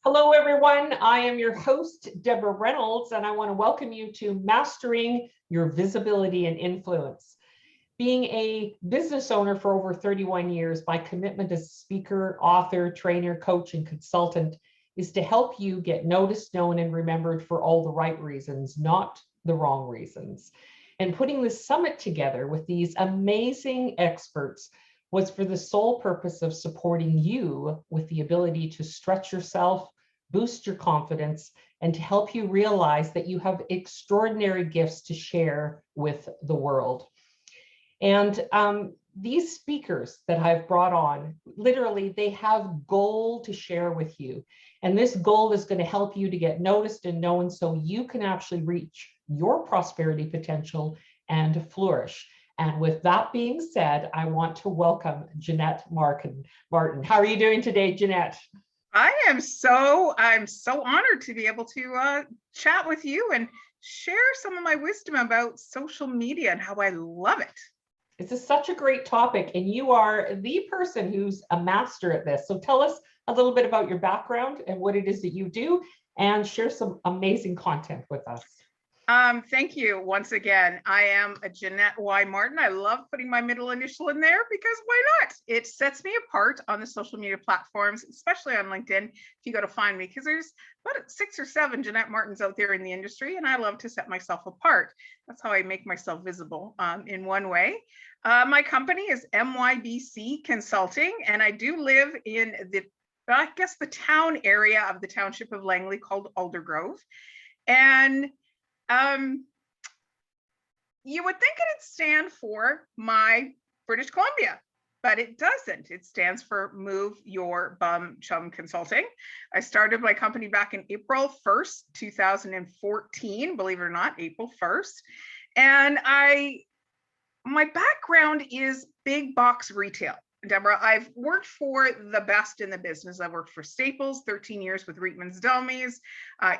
Hello, everyone. I am your host, Deborah Reynolds, and I want to welcome you to Mastering Your Visibility and Influence. Being a business owner for over 31 years, my commitment as a speaker, author, trainer, coach, and consultant is to help you get noticed, known, and remembered for all the right reasons, not the wrong reasons. And putting this summit together with these amazing experts was for the sole purpose of supporting you with the ability to stretch yourself, boost your confidence, and to help you realize that you have extraordinary gifts to share with the world. And these speakers that I've brought on, literally, they have gold to share with you. And this gold is going to help you to get noticed and known so you can actually reach your prosperity potential and flourish. And with that being said, I want to welcome Jeanette Martin. How are you doing today, Jeanette? I'm so honored to be able to chat with you and share some of my wisdom about social media and how I love it. This is such a great topic, and you are the person who's a master at this. So tell us a little bit about your background and what it is that you do, and share some amazing content with us. Thank you once again. I am a Jeanette Y. Martin. I love putting my middle initial in there because why not? It sets me apart on the social media platforms, especially on LinkedIn, if you go to find me, because there's about 6 or 7 Jeanette Martins out there in the industry, and I love to set myself apart. That's how I make myself visible in one way. My company is MYBC Consulting, and I do live in the town area of the township of Langley called Aldergrove. And you would think it'd stand for my British Columbia, but it doesn't. It stands for Move Your Bum Chum Consulting. I started my company back in April 1st, 2014, believe it or not, April 1st. And my background is big box retail. Deborah, I've worked for the best in the business. I've worked for Staples, 13 years with Reitman's Dummies,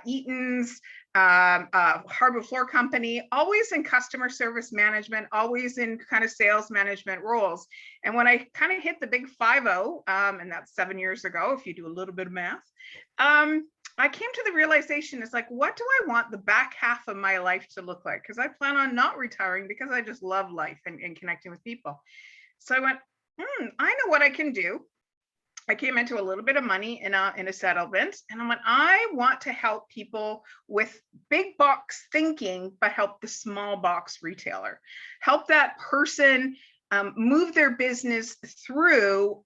Eaton's, Hardwood Floor Company, always in customer service management, always in kind of sales management roles. And when I kind of hit the big 5-0, and that's 7 years ago, if you do a little bit of math, I came to the realization, it's like, what do I want the back half of my life to look like? Because I plan on not retiring because I just love life and connecting with people. So I went, I know what I can do. I came into a little bit of money in a settlement, and I went, I want to help people with big box thinking, but help the small box retailer, help that person move their business through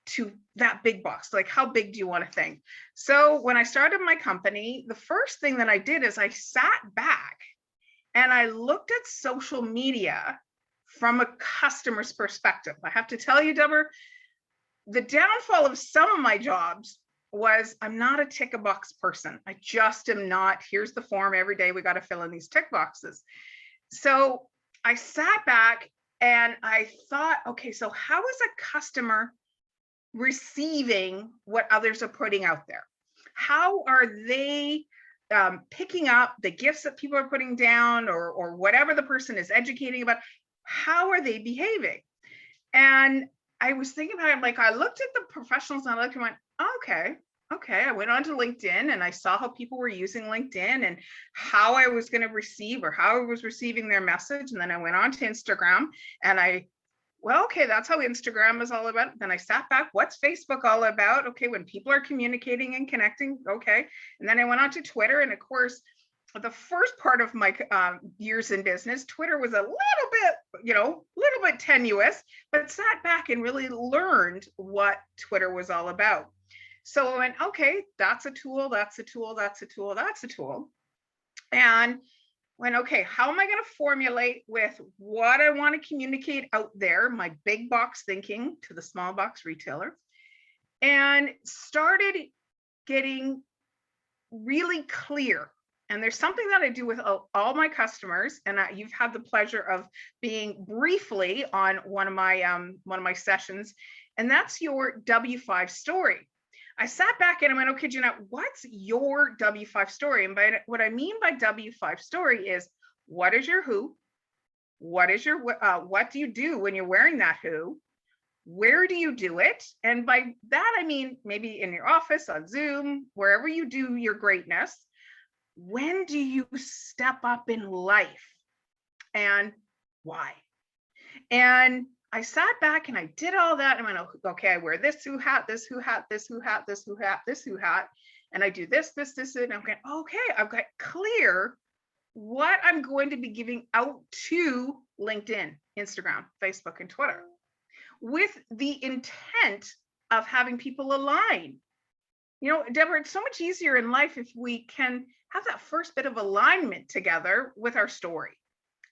to that big box. Like, how big do you want to think? So when I started my company, the first thing that I did is I sat back and I looked at social media from a customer's perspective. I have to tell you, Deborah, the downfall of some of my jobs was I'm not a tick a box person. I just am not. Here's the form every day. We got to fill in these tick boxes. So I sat back and I thought, okay, so how is a customer receiving what others are putting out there? How are they picking up the gifts that people are putting down, or whatever the person is educating about? How are they behaving? And I was thinking about it, like, I looked at the professionals and I looked and went, okay. I went onto LinkedIn and I saw how people were using LinkedIn and how I was going to receive, or how I was receiving their message. And then I went on to Instagram and okay, that's how Instagram is all about. Then I sat back, what's Facebook all about? Okay, when people are communicating and connecting, okay. And then I went on to Twitter, and of course, the first part of my years in business, Twitter was a little bit tenuous, but sat back and really learned what Twitter was all about. So I went, okay, that's a tool, that's a tool, that's a tool, that's a tool. And went, okay, how am I going to formulate with what I want to communicate out there, my big box thinking to the small box retailer, and started getting really clear. And there's something that I do with all my customers, and you've had the pleasure of being briefly on one of my sessions, and that's your W5 story. I sat back and I went, okay, Jeanette, what's your W5 story? And by what I mean by W5 story is, what is your who? What is your what do you do when you're wearing that who? Where do you do it? And by that, I mean, maybe in your office, on Zoom, wherever you do your greatness. When do you step up in life and why? And I sat back and I did all that. And I went, okay, I wear this who hat, this who hat, this who hat, this who hat, this who hat. And I do this, and I'm going, okay, I've got clear what I'm going to be giving out to LinkedIn, Instagram, Facebook, and Twitter, with the intent of having people align. You know, Deborah, it's so much easier in life if we can have that first bit of alignment together with our story,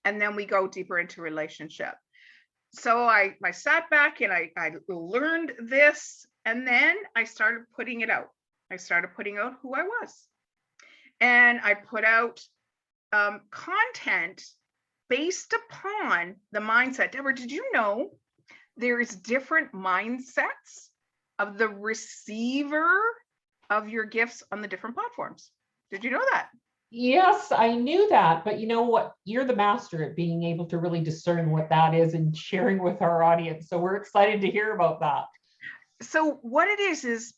and then we go deeper into relationship. So I sat back and I learned this, and then I started putting it out. I started putting out who I was, and I put out content based upon the mindset. Deborah, did you know there's different mindsets of the receiver of your gifts on the different platforms? Did you know that? Yes, I knew that, but you know what? You're the master at being able to really discern what that is and sharing with our audience. So we're excited to hear about that. So what it is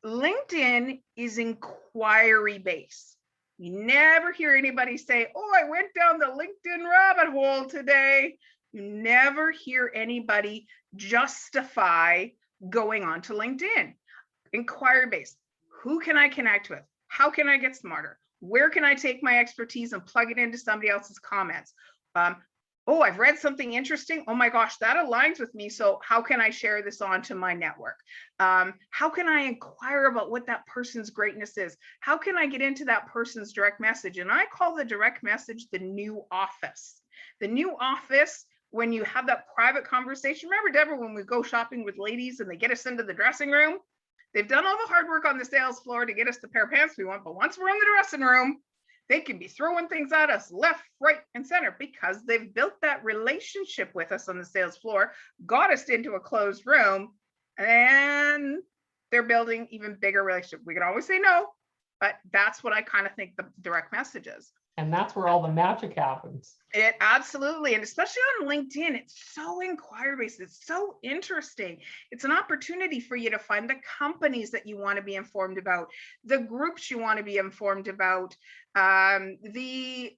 LinkedIn is inquiry based. You never hear anybody say, oh, I went down the LinkedIn rabbit hole today. You never hear anybody justify going on to LinkedIn. Inquiry based. Who can I connect with? How can I get smarter? Where can I take my expertise and plug it into somebody else's comments? Oh, I've read something interesting. Oh my gosh, that aligns with me. So how can I share this on to my network? How can I inquire about what that person's greatness is? How can I get into that person's direct message? And I call the direct message the new office. The new office, when you have that private conversation. Remember, Deborah, when we go shopping with ladies and they get us into the dressing room, they've done all the hard work on the sales floor to get us the pair of pants we want. But once we're in the dressing room, they can be throwing things at us left, right, and center because they've built that relationship with us on the sales floor, got us into a closed room, and they're building even bigger relationship. We can always say no, but that's what I kind of think the direct message is. And that's where all the magic happens. It absolutely, and especially on LinkedIn, it's so inquiry-based. It's so interesting. It's an opportunity for you to find the companies that you want to be informed about, the groups you want to be informed about, the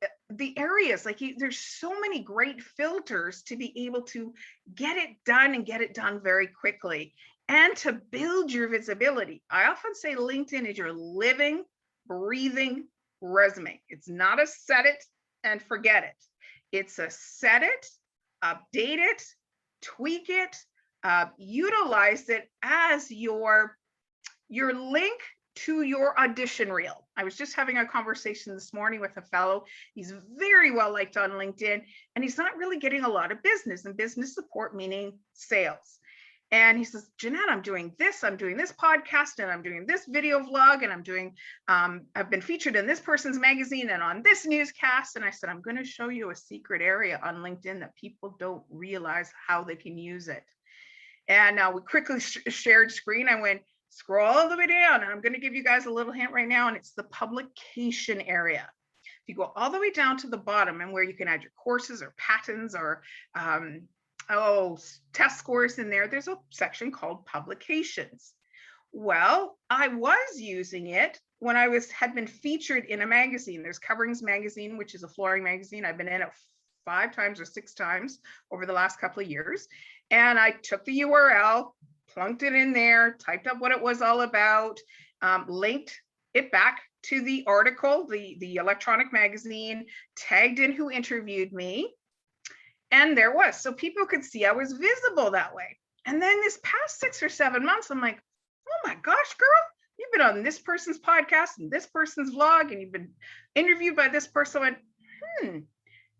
areas. Like there's so many great filters to be able to get it done and get it done very quickly, and to build your visibility. I often say LinkedIn is your living, breathing resume. It's not a set it and forget it. It's a set it, update it, tweak it, utilize it as your link to your audition reel. I was just having a conversation this morning with a fellow. He's very well liked on LinkedIn, and he's not really getting a lot of business and business support, meaning sales. And he says, Jeanette, I'm doing this podcast, and I'm doing this video vlog, and I'm doing, I've been featured in this person's magazine and on this newscast. And I said, I'm going to show you a secret area on LinkedIn that people don't realize how they can use it. And we quickly shared screen. I went, scroll all the way down, and I'm going to give you guys a little hint right now. And it's the publication area. If you go all the way down to the bottom and where you can add your courses or patents or, test scores in there, there's a section called publications. Well, I was using it when I had been featured in a magazine. There's Coverings Magazine, which is a flooring magazine. I've been in it 5 times or 6 times over the last couple of years. And I took the URL, plunked it in there, typed up what it was all about, linked it back to the article, the electronic magazine, tagged in who interviewed me. And there was, so people could see I was visible that way. And then this past 6 or 7 months, I'm like, oh my gosh, girl, you've been on this person's podcast and this person's vlog, and you've been interviewed by this person. I went,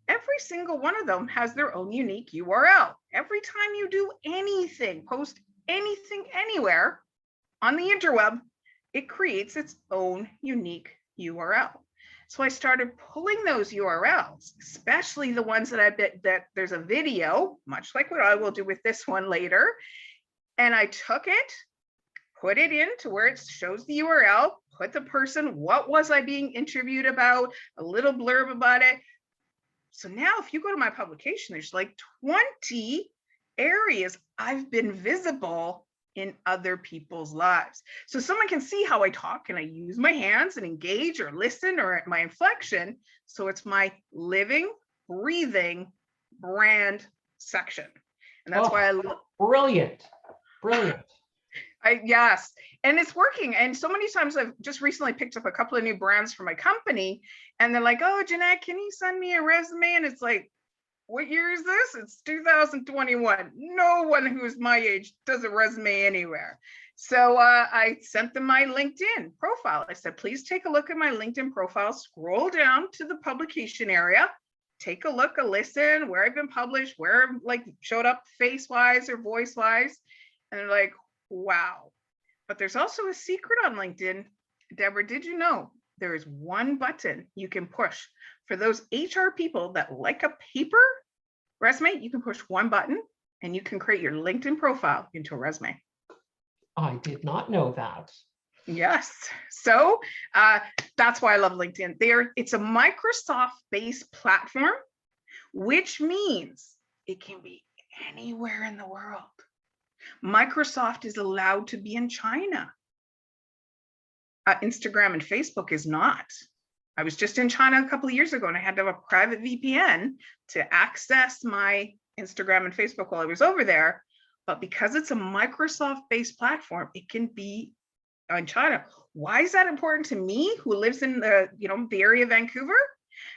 every single one of them has their own unique URL. Every time you do anything, post anything anywhere on the interweb, it creates its own unique URL. So I started pulling those URLs, especially the ones that I bet that there's a video, much like what I will do with this one later. And I took it, put it into where it shows the URL, put the person, what was I being interviewed about, a little blurb about it. So now if you go to my publication, there's like 20 areas I've been visible in other people's lives. So someone can see how I talk and I use my hands and engage or listen or at my inflection. So it's my living, breathing brand section. And that's why I love. Brilliant. Brilliant. Yes, and it's working. And so many times I've just recently picked up a couple of new brands for my company, and they're like, "Oh, Jeanette, can you send me a resume?" And it's like, what year is this? It's 2021. No one who's my age does a resume anywhere. So I sent them my LinkedIn profile. I said, please take a look at my LinkedIn profile, scroll down to the publication area, take a look, a listen, where I've been published, where I've like showed up face-wise or voice-wise. And they're like, wow. But there's also a secret on LinkedIn. Deborah, did you know there is one button you can push for those HR people that like a paper resume? You can push one button and you can create your LinkedIn profile into a resume. I did not know that. Yes. So that's why I love LinkedIn. It's a Microsoft-based platform, which means it can be anywhere in the world. Microsoft is allowed to be in China. Instagram and Facebook is not. I was just in China a couple of years ago and I had to have a private VPN to access my Instagram and Facebook while I was over there. But because it's a Microsoft-based platform, it can be in China. Why is that important to me, who lives in the area of Vancouver?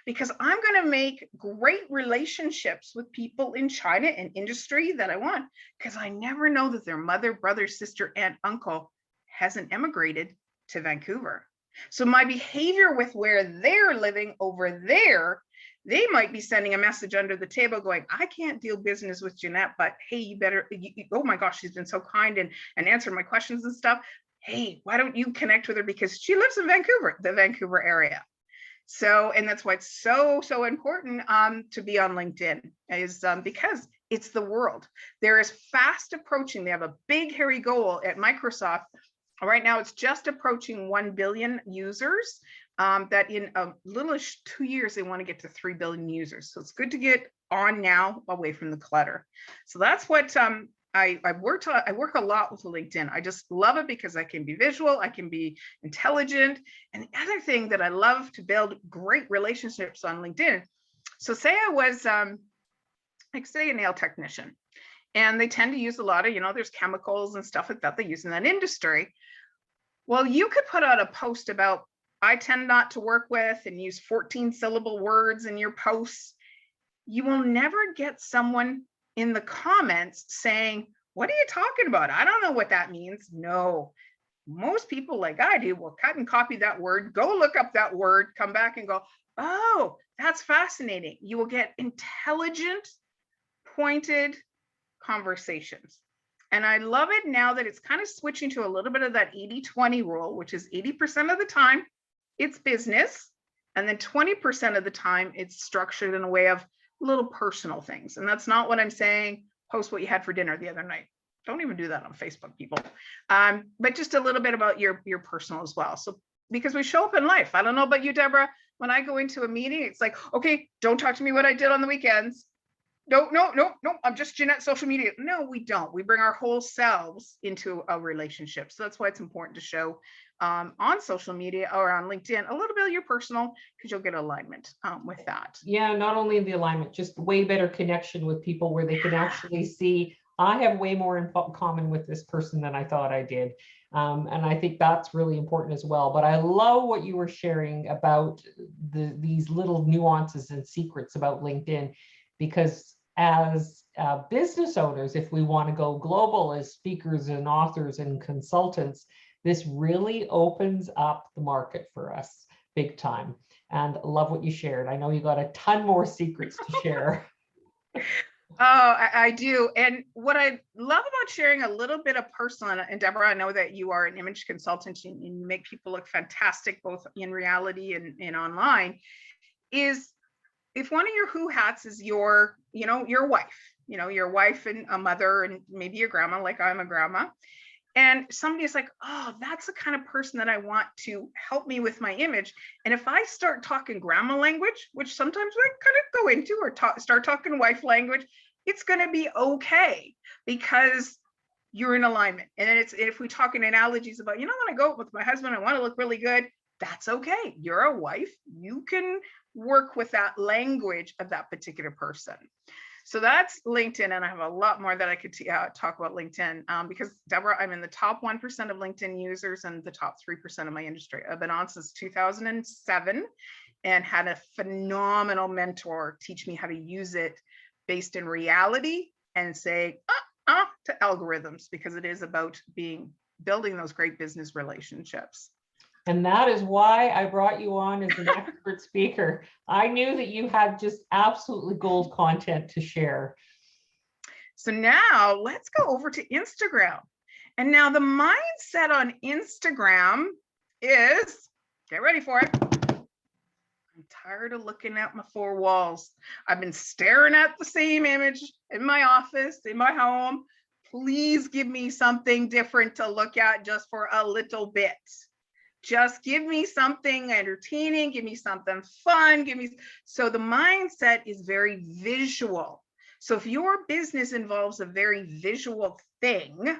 Because I'm going to make great relationships with people in China and industry that I want, because I never know that their mother, brother, sister, aunt, uncle hasn't emigrated to Vancouver. So my behavior with where they're living over there, they might be sending a message under the table going, I can't deal business with Jeanette, but hey, you better, oh my gosh, she's been so kind and answered my questions and stuff. Hey, why don't you connect with her, because she lives in Vancouver, the Vancouver area. So, and that's why it's so important to be on LinkedIn, is because it's the world. There is fast approaching. They have a big, hairy goal at Microsoft. Right now, it's just approaching 1 billion users. That in a little 2 years, they want to get to 3 billion users. So it's good to get on now, away from the clutter. So that's what I work a lot with LinkedIn. I just love it because I can be visual, I can be intelligent. And the other thing that I love to build great relationships on LinkedIn. So say I was, like say a nail technician, and they tend to use a lot of, there's chemicals and stuff like that they use in that industry. Well, you could put out a post about, I tend not to work with, and use 14 syllable words in your posts. You will never get someone in the comments saying, what are you talking about? I don't know what that means. No, most people, like I do, will cut and copy that word, go look up that word, come back and go, oh, that's fascinating. You will get intelligent, pointed conversations. And I love it now that it's kind of switching to a little bit of that 80-20 rule, which is 80% of the time it's business, and then 20% of the time it's structured in a way of little personal things. And that's not what I'm saying, post what you had for dinner the other night. Don't even do that on Facebook, people. But just a little bit about your personal as well. So because we show up in life. I don't know about you, Deborah, when I go into a meeting, it's like, okay, don't talk to me what I did on the weekends. No, I'm just Jeanette social media. No, we don't. We bring our whole selves into a relationship. So that's why it's important to show on social media or on LinkedIn a little bit of your personal, because you'll get alignment with that. Yeah, not only the alignment, just way better connection with people where they can actually see, I have way more in common with this person than I thought I did. And I think that's really important as well. But I love what you were sharing about these little nuances and secrets about LinkedIn, because as business owners, if we want to go global as speakers and authors and consultants, this really opens up the market for us big time. And love what you shared. I know you got a ton more secrets to share. Oh, I do. And what I love about sharing a little bit of personal, and Deborah, I know that you are an image consultant and you make people look fantastic, both in reality and online, is if one of your who hats is your wife, your wife and a mother and maybe your grandma, like I'm a grandma, and somebody is like, oh, that's the kind of person that I want to help me with my image. And if I start talking grandma language, which sometimes I kind of go into, or start talking wife language, it's going to be okay because you're in alignment. And then if we talk in analogies about, when I go with my husband, I want to look really good. That's okay. You're a wife. You can work with that language of that particular person. So that's LinkedIn. And I have a lot more that I could talk about LinkedIn because, Deborah, I'm in the top 1% of LinkedIn users and the top 3% of my industry. I've been on since 2007 and had a phenomenal mentor teach me how to use it based in reality and say to algorithms, because it is about building those great business relationships. And that is why I brought you on as an expert speaker. I knew that you had just absolutely gold content to share. So now let's go over to Instagram. And now the mindset on Instagram is, get ready for it. I'm tired of looking at my four walls. I've been staring at the same image in my office, in my home. Please give me something different to look at just for a little bit. Just give me something entertaining, give me something fun, so the mindset is very visual. So if your business involves a very visual thing,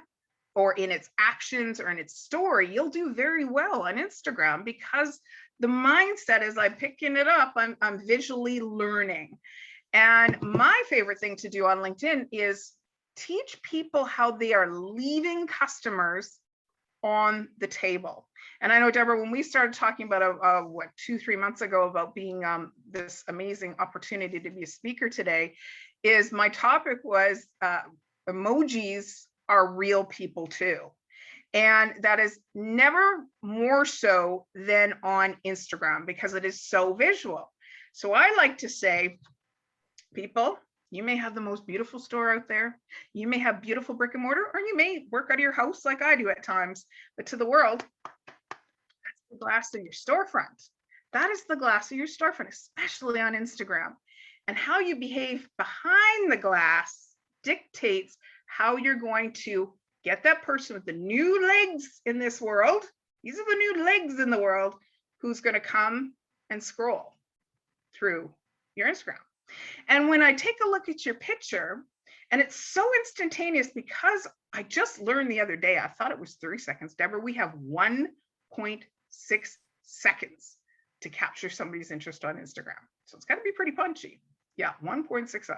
or in its actions or in its story, you'll do very well on Instagram because the mindset is I'm picking it up, I'm visually learning. And my favorite thing to do on LinkedIn is teach people how they are leaving customers on the table. And I know, Deborah, when we started talking about 2-3 months ago about being this amazing opportunity to be a speaker today, is my topic was emojis are real people too. And that is never more so than on Instagram because it is so visual. So I like to say, people, you may have the most beautiful store out there. You may have beautiful brick and mortar, or you may work out of your house like I do at times. But to the world, that's the glass in your storefront. That is the glass of your storefront, especially on Instagram. And how you behave behind the glass dictates how you're going to get that person with the new legs in this world. These are the new legs in the world who's going to come and scroll through your Instagram. And when I take a look at your picture, and it's so instantaneous because I just learned the other day, I thought it was 30 seconds. Deborah, we have 1.6 seconds to capture somebody's interest on Instagram. So it's got to be pretty punchy. Yeah, 1.6.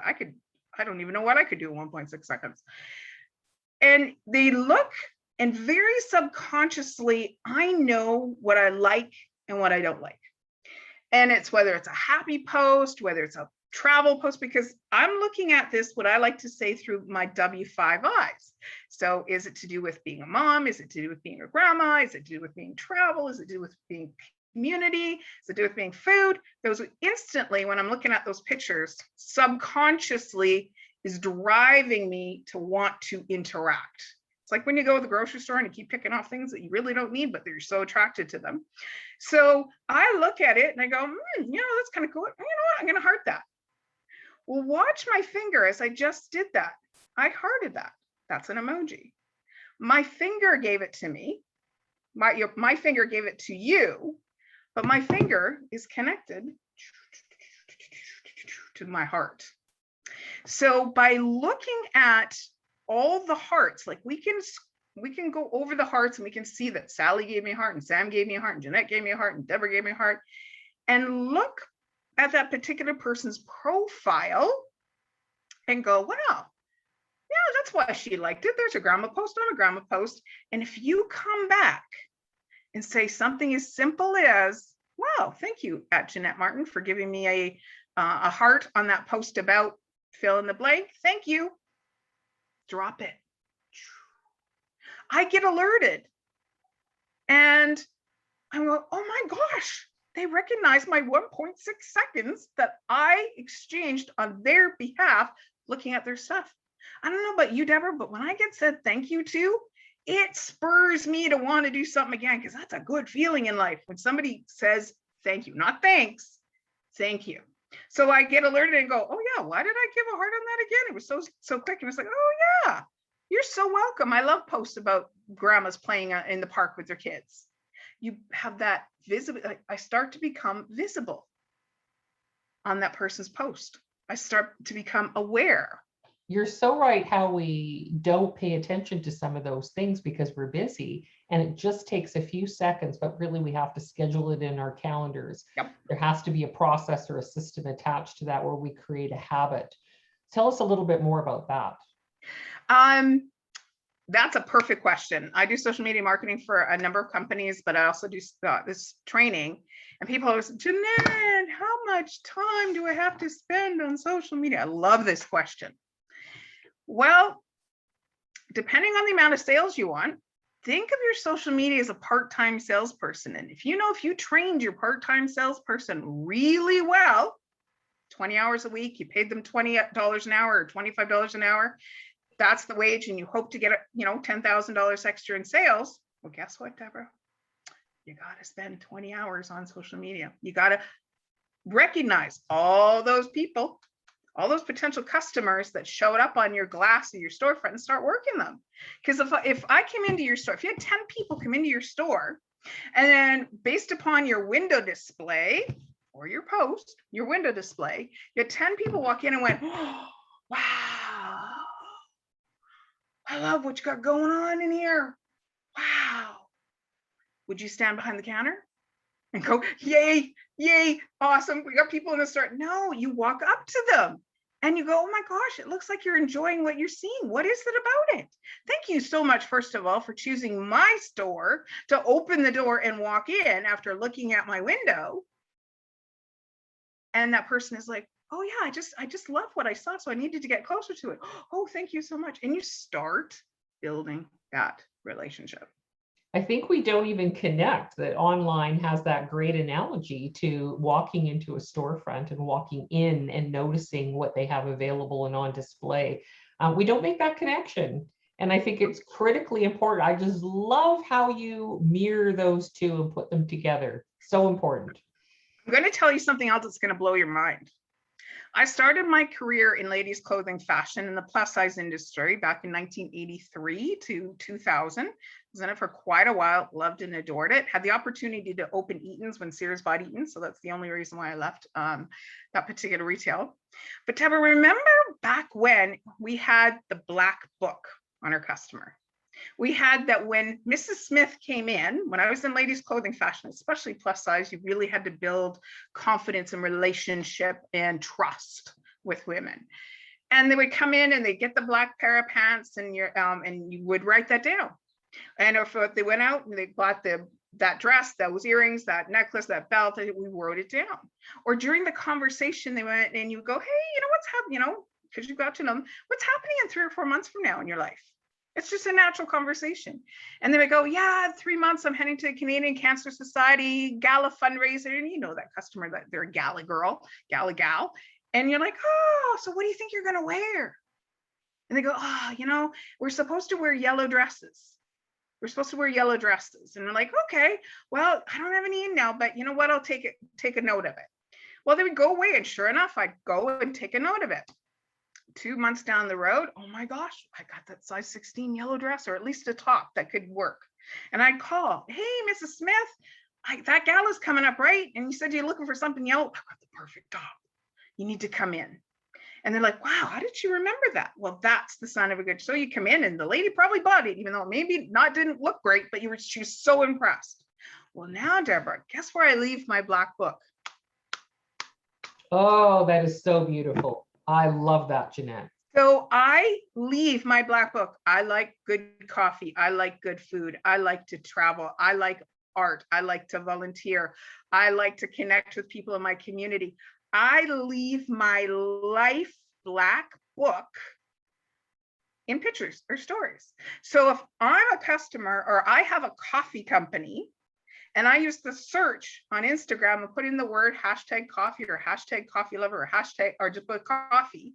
I don't even know what I could do in 1.6 seconds. And they look, and very subconsciously, I know what I like and what I don't like. And it's whether it's a happy post, whether it's a travel post, because I'm looking at this, what I like to say, through my W5 eyes. So is it to do with being a mom? Is it to do with being a grandma? Is it to do with being travel? Is it to do with being community? Is it to do with being food? Those instantly, when I'm looking at those pictures, subconsciously is driving me to want to interact. It's like when you go to the grocery store and you keep picking off things that you really don't need, but you're so attracted to them. So I look at it and I go, that's kind of cool. You know what? I'm going to heart that. Well, watch my finger as I just did that. I hearted that. That's an emoji. My finger gave it to me. My finger gave it to you, but my finger is connected to my heart. So by looking at all the hearts, like we can go over the hearts and we can see that Sally gave me a heart and Sam gave me a heart and Jeanette gave me a heart and Deborah gave me a heart, and look at that particular person's profile and go, wow, yeah, that's why she liked it. There's a grandma post on a grandma post. And if you come back and say something as simple as, wow, thank you, at Jeanette Martin, for giving me a heart on that post about fill in the blank. Thank you. Drop it. I get alerted. And I go, oh my gosh, they recognize my 1.6 seconds that I exchanged on their behalf looking at their stuff. I don't know about you, Deborah, but when I get said thank you to, it spurs me to want to do something again, because that's a good feeling in life when somebody says thank you, not thanks, thank you. So I get alerted and go, oh yeah, why did I give a heart on that again? It was so quick. And it's like, oh yeah, you're so welcome. I love posts about grandmas playing in the park with their kids. You have that visible. I start to become visible on that person's post. I start to become aware You're so right how we don't pay attention to some of those things because we're busy and it just takes a few seconds, but really we have to schedule it in our calendars. Yep. There has to be a process or a system attached to that where we create a habit. Tell us a little bit more about that. That's a perfect question. I do social media marketing for a number of companies, but I also do this training. And people always, Jeanette, how much time do I have to spend on social media? I love this question. Well, depending on the amount of sales you want, think of your social media as a part-time salesperson. And if you trained your part-time salesperson really well, 20 hours a week, you paid them $20 an hour or $25 an hour, that's the wage, and you hope to get $10,000 extra in sales. Well, guess what, Deborah? You got to spend 20 hours on social media. You got to recognize all those people, all those potential customers that showed up on your glass of your storefront and start working them. Because if I came into your store, if you had 10 people come into your store, and then based upon your window display or your post, your window display, you had 10 people walk in and went, oh, wow, I love what you got going on in here. Wow. Would you stand behind the counter and go, yay, yay, awesome, we got people in the store? No, you walk up to them and you go, oh my gosh, it looks like you're enjoying what you're seeing. What is it about it? Thank you so much, first of all, for choosing my store to open the door and walk in after looking at my window. And that person is like, oh yeah, I just love what I saw, so I needed to get closer to it. Oh, thank you so much. And you start building that relationship. I think we don't even connect that online has that great analogy to walking into a storefront and walking in and noticing what they have available and on display. We don't make that connection. And I think it's critically important. I just love how you mirror those two and put them together. So important. I'm going to tell you something else that's going to blow your mind. I started my career in ladies' clothing fashion in the plus size industry back in 1983 to 2000. I was in it for quite a while, loved and adored it. Had the opportunity to open Eaton's when Sears bought Eaton's, so that's the only reason why I left that particular retail. But Deborah, remember back when we had the black book on our customer? We had that when Mrs. Smith came in, when I was in ladies' clothing fashion, especially plus size, you really had to build confidence and relationship and trust with women. And they would come in and they'd get the black pair of pants and you would write that down. And if they went out and they bought that dress, those earrings, that necklace, that belt, we wrote it down. Or during the conversation, they went and you go, hey, what's happening, because you got to know them, what's happening in 3 or 4 months from now in your life? It's just a natural conversation. And they would go, yeah, 3 months, I'm heading to the Canadian Cancer Society gala fundraiser. And you know that customer, that they're a gala girl, gala gal. And you're like, oh, so what do you think you're going to wear? And they go, oh, we're supposed to wear yellow dresses. We're supposed to wear yellow dresses. And they're like, okay, well, I don't have any in now, but you know what? I'll take a note of it. Well, they would go away. And sure enough, I'd go and take a note of it. 2 months down the road, oh my gosh, I got that size 16 yellow dress, or at least a top that could work. And I'd call, hey, Mrs. Smith, that gala's coming up, right? And you said you're looking for something yellow. I got the perfect top. You need to come in. And they're like, wow, how did you remember that? Well, that's the sign of a good. So you come in and the lady probably bought it, even though maybe didn't look great, but she was so impressed. Well, now, Deborah, guess where I leave my black book? Oh, that is so beautiful. I love that, Jeanette. So I leave my black book. I like good coffee. I like good food. I like to travel. I like art. I like to volunteer. I like to connect with people in my community. I leave my life black book in pictures or stories. So if I'm a customer or I have a coffee company and I use the search on Instagram and put in the word #coffee or #coffee lover or just put coffee,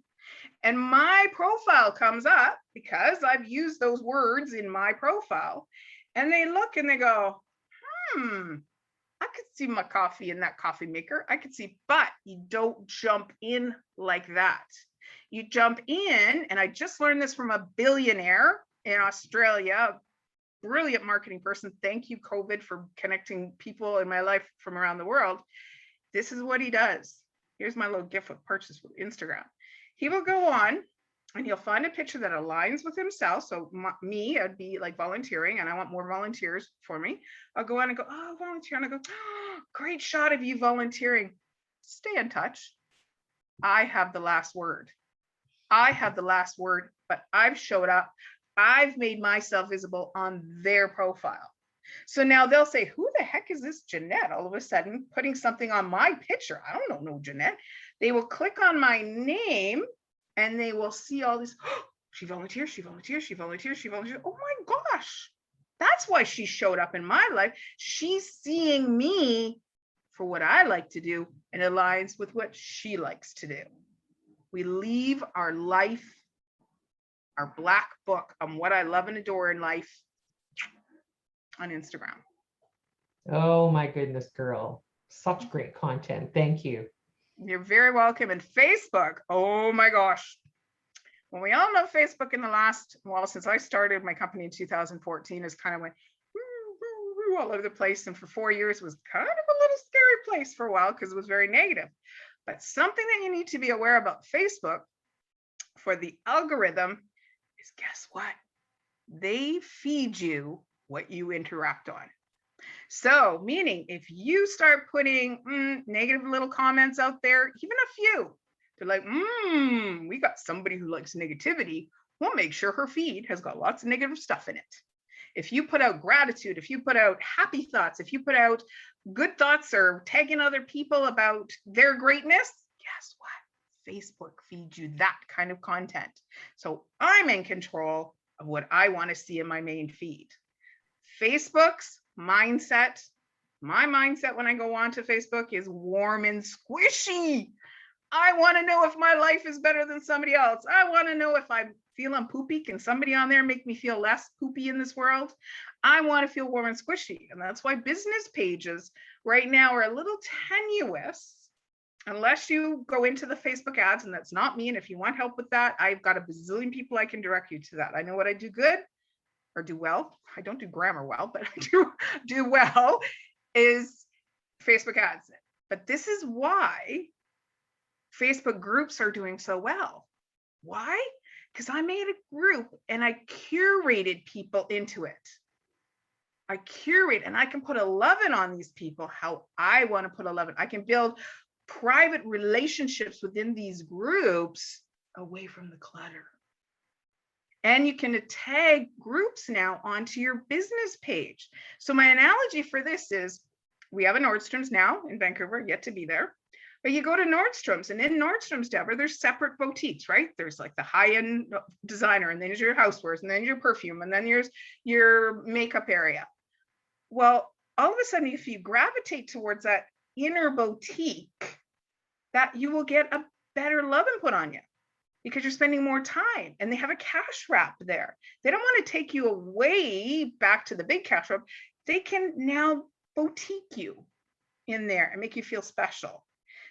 and my profile comes up because I've used those words in my profile, and they look and they go, I could see my coffee in that coffee maker. I could see, but you don't jump in like that. You jump in, and I just learned this from a billionaire in Australia, brilliant marketing person. Thank you, COVID, for connecting people in my life from around the world. This is what he does. Here's my little gift of purchase with Instagram. He will go on and he'll find a picture that aligns with himself. So me, I'd be like volunteering, and I want more volunteers for me. I'll go on and go, oh, volunteer. And I go, oh, great shot of you volunteering. Stay in touch. I have the last word. I have the last word, but I've showed up. I've made myself visible on their profile. So now they'll say, who the heck is this Jeanette? All of a sudden putting something on my picture. I don't know no Jeanette. They will click on my name and they will see all this. Oh, she volunteers, she volunteers, she volunteers, she volunteers. Oh my gosh. That's why she showed up in my life. She's seeing me for what I like to do and aligns with what she likes to do. We leave our life, our black book on what I love and adore in life on Instagram. Oh my goodness, girl. Such great content. Thank you. You're very welcome. And Facebook, oh my gosh. Well, we all know Facebook in the last, well, since I started my company in 2014, has kind of went all over the place. And for 4 years was kind of a little scary place for a while because it was very negative. But something that you need to be aware about Facebook for the algorithm is, guess what? They feed you what you interact on. So meaning if you start putting negative little comments out there, even a few, they're like, we got somebody who likes negativity. We'll make sure her feed has got lots of negative stuff in it. If you put out gratitude, if you put out happy thoughts, if you put out good thoughts or tagging other people about their greatness, guess what? Facebook feeds you that kind of content. So I'm in control of what I want to see in my main feed. Facebook's mindset, my mindset when I go onto Facebook is warm and squishy. I want to know if my life is better than somebody else. I want to know if I'm feeling poopy. Can somebody on there make me feel less poopy in this world? I want to feel warm and squishy. And that's why business pages right now are a little tenuous unless you go into the Facebook ads, and that's not me. And if you want help with that, I've got a bazillion people I can direct you to that. I know what I do good or do well. I don't do grammar well, but I do well is Facebook ads. But this is why Facebook groups are doing so well. Why? Because I made a group and I curated people into it. I curate and I can put a loving on these people how I want to put a loving. I can build private relationships within these groups away from the clutter. And you can tag groups now onto your business page. So my analogy for this is we have a Nordstrom's now in Vancouver, yet to be there. But you go to Nordstrom's, and in Nordstrom's, Deborah, there's separate boutiques, right? There's like the high-end designer, and then there's your housewares, and then your perfume, and then there's your makeup area. Well, all of a sudden, if you gravitate towards that inner boutique, that you will get a better love input on you because you're spending more time, and they have a cash wrap there. They don't want to take you away back to the big cash wrap. They can now boutique you in there and make you feel special.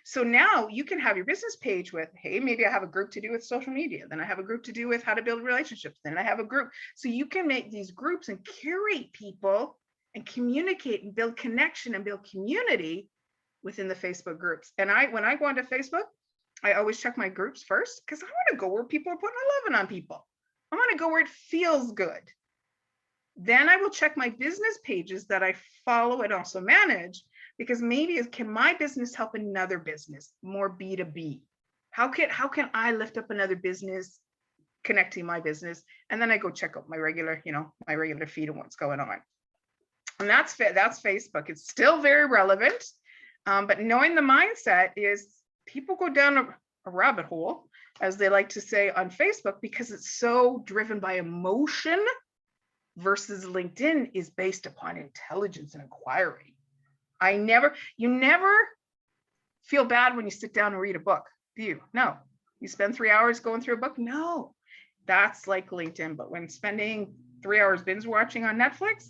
So now you can have your business page with, hey, maybe I have a group to do with social media. Then I have a group to do with how to build relationships. Then I have a group. So you can make these groups and curate people and communicate and build connection and build community within the Facebook groups. And when I go onto Facebook, I always check my groups first because I want to go where people are putting a loving on people. I want to go where it feels good. Then I will check my business pages that I follow and also manage, because maybe can my business help another business, more B2B? How can I lift up another business connecting my business? And then I go check out my regular feed and what's going on. And that's Facebook. It's still very relevant. But knowing the mindset is people go down a rabbit hole, as they like to say on Facebook, because it's so driven by emotion versus LinkedIn is based upon intelligence and inquiry. You never feel bad when you sit down and read a book, do you? No. You spend 3 hours going through a book? No. That's like LinkedIn. But when spending 3 hours binge watching on Netflix,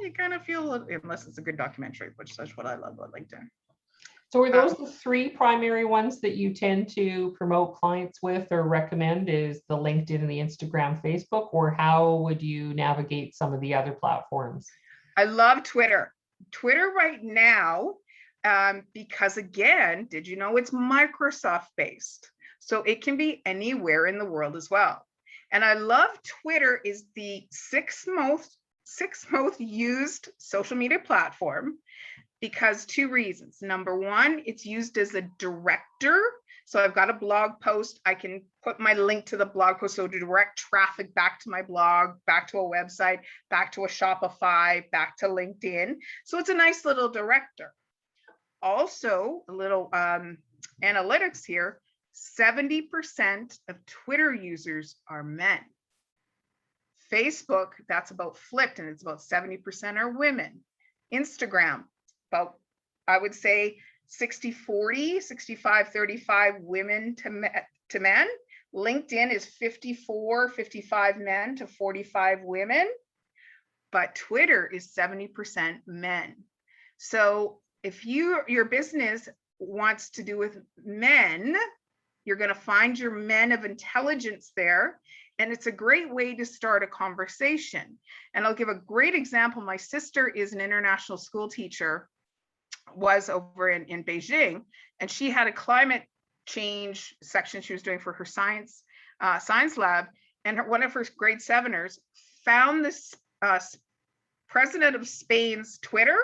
you kind of feel, unless it's a good documentary, which is what I love about LinkedIn. So are those the three primary ones that you tend to promote clients with or recommend, is the LinkedIn and the Instagram, Facebook, or how would you navigate some of the other platforms? I love Twitter. Twitter right now, because again, did you know it's Microsoft based? So it can be anywhere in the world as well. And I love Twitter is the sixth most used social media platform because two reasons. Number one, it's used as a director. So I've got a blog post. I can put my link to the blog post. So to direct traffic back to my blog, back to a website, back to a Shopify, back to LinkedIn. So it's a nice little director. Also, a little analytics here, 70% of Twitter users are men. Facebook, that's about flipped, and it's about 70% are women. Instagram, about, I would say 60-40, 65-35 women to men. LinkedIn is 55 men to 45 women, but Twitter is 70% men. So if your business wants to do with men, you're going to find your men of intelligence there. And it's a great way to start a conversation. And I'll give a great example. My sister is an international school teacher, was over in Beijing, and she had a climate change section she was doing for her science lab. And one of her grade 7ers found this president of Spain's Twitter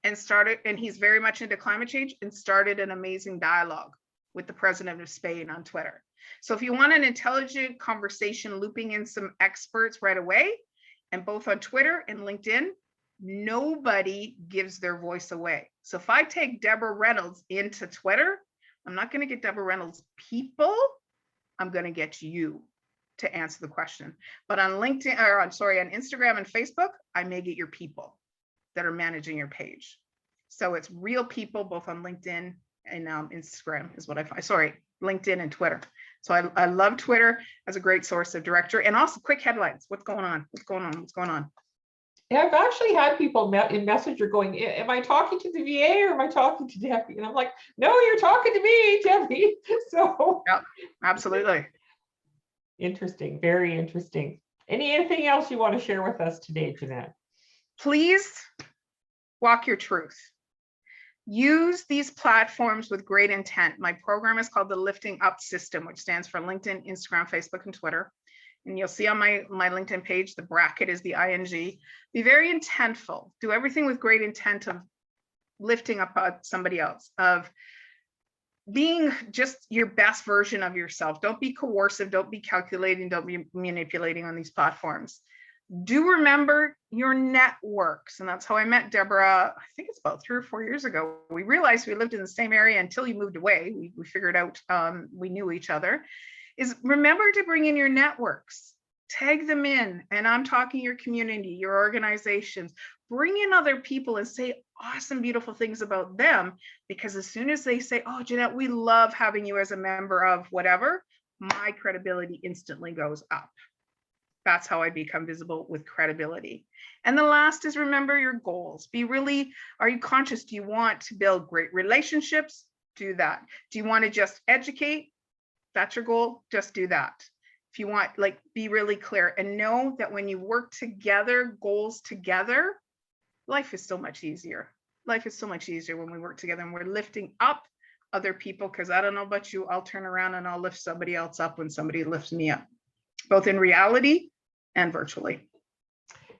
and he's very much into climate change, and started an amazing dialogue with the president of Spain on Twitter. So if you want an intelligent conversation, looping in some experts right away, and both on Twitter and LinkedIn, nobody gives their voice away. So if I take Deborah Reynolds into Twitter, I'm not going to get Deborah Reynolds people. I'm going to get you to answer the question. But on LinkedIn, or on Instagram and Facebook, I may get your people that are managing your page. So it's real people, both on LinkedIn and Instagram is what I find. LinkedIn and Twitter. So I love Twitter as a great source of director. And also quick headlines. What's going on? What's going on? What's going on? Yeah, I've actually had people in Messenger going, am I talking to the VA or am I talking to Debbie? And I'm like, no, you're talking to me, Debbie. So yeah, absolutely. Interesting. Very interesting. Anything else you want to share with us today, Jeanette? Please walk your truth. Use these platforms with great intent. My program is called the Lifting Up System, which stands for LinkedIn, Instagram, Facebook, and Twitter. And you'll see on my LinkedIn page, the bracket is the ING. Be very intentful. Do everything with great intent of lifting up somebody else, of being just your best version of yourself. Don't be coercive. Don't be calculating. Don't be manipulating on these platforms. Do remember your networks. And that's how I met Deborah, I think it's about 3 or 4 years ago. We realized we lived in the same area until you moved away. We figured out we knew each other. Is remember to bring in your networks, tag them in. And I'm talking your community, your organizations, bring in other people and say awesome, beautiful things about them. Because as soon as they say, oh, Jeanette, we love having you as a member of whatever, my credibility instantly goes up. That's how I become visible with credibility. And the last is remember your goals. Are you conscious? Do you want to build great relationships? Do that. Do you want to just educate? That's your goal. Just do that. If you want, be really clear and know that when you work together, goals together, life is so much easier. Life is so much easier when we work together and we're lifting up other people. Because I don't know about you, I'll turn around and I'll lift somebody else up when somebody lifts me up, both in reality and virtually.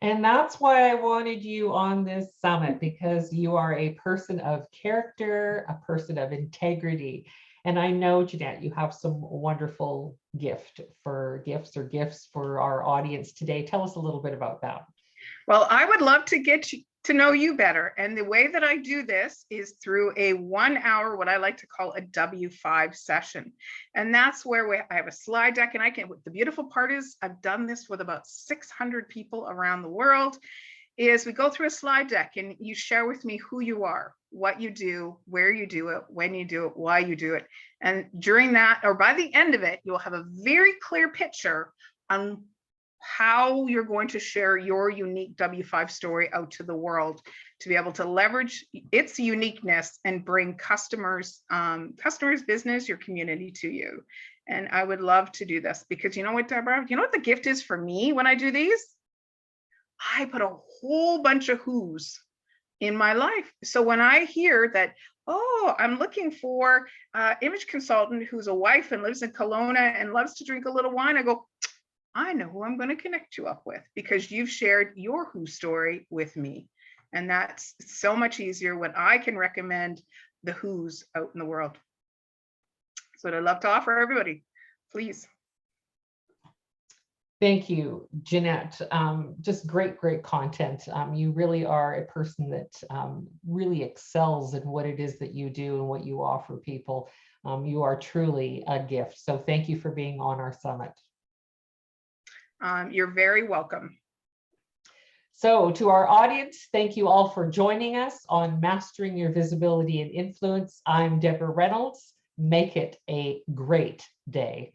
And that's why I wanted you on this summit, because you are a person of character, a person of integrity. And I know, Jeanette, you have some wonderful gifts for our audience today. Tell us a little bit about that. Well, I would love to get to know you better. And the way that I do this is through a 1 hour, what I like to call a W5 session. And that's where I have a slide deck, and the beautiful part is I've done this with about 600 people around the world, is we go through a slide deck and you share with me who you are, what you do, where you do it, when you do it, why you do it. And during that, or by the end of it, you'll have a very clear picture on how you're going to share your unique W5 story out to the world to be able to leverage its uniqueness and bring customers, business, your community to you. And I would love to do this because you know what, Deborah, you know what the gift is for me when I do these? I put a whole bunch of who's in my life. So when I hear that, oh, I'm looking for an image consultant who's a wife and lives in Kelowna and loves to drink a little wine, I go, I know who I'm going to connect you up with, because you've shared your who story with me. And that's so much easier when I can recommend the who's out in the world. That's what I'd love to offer everybody. Please. Thank you, Jeanette. Just great, great content. You really are a person that really excels in what it is that you do and what you offer people. You are truly a gift. So thank you for being on our summit. You're very welcome. So to our audience, thank you all for joining us on Mastering Your Visibility and Influence. I'm Deborah Reynolds. Make it a great day.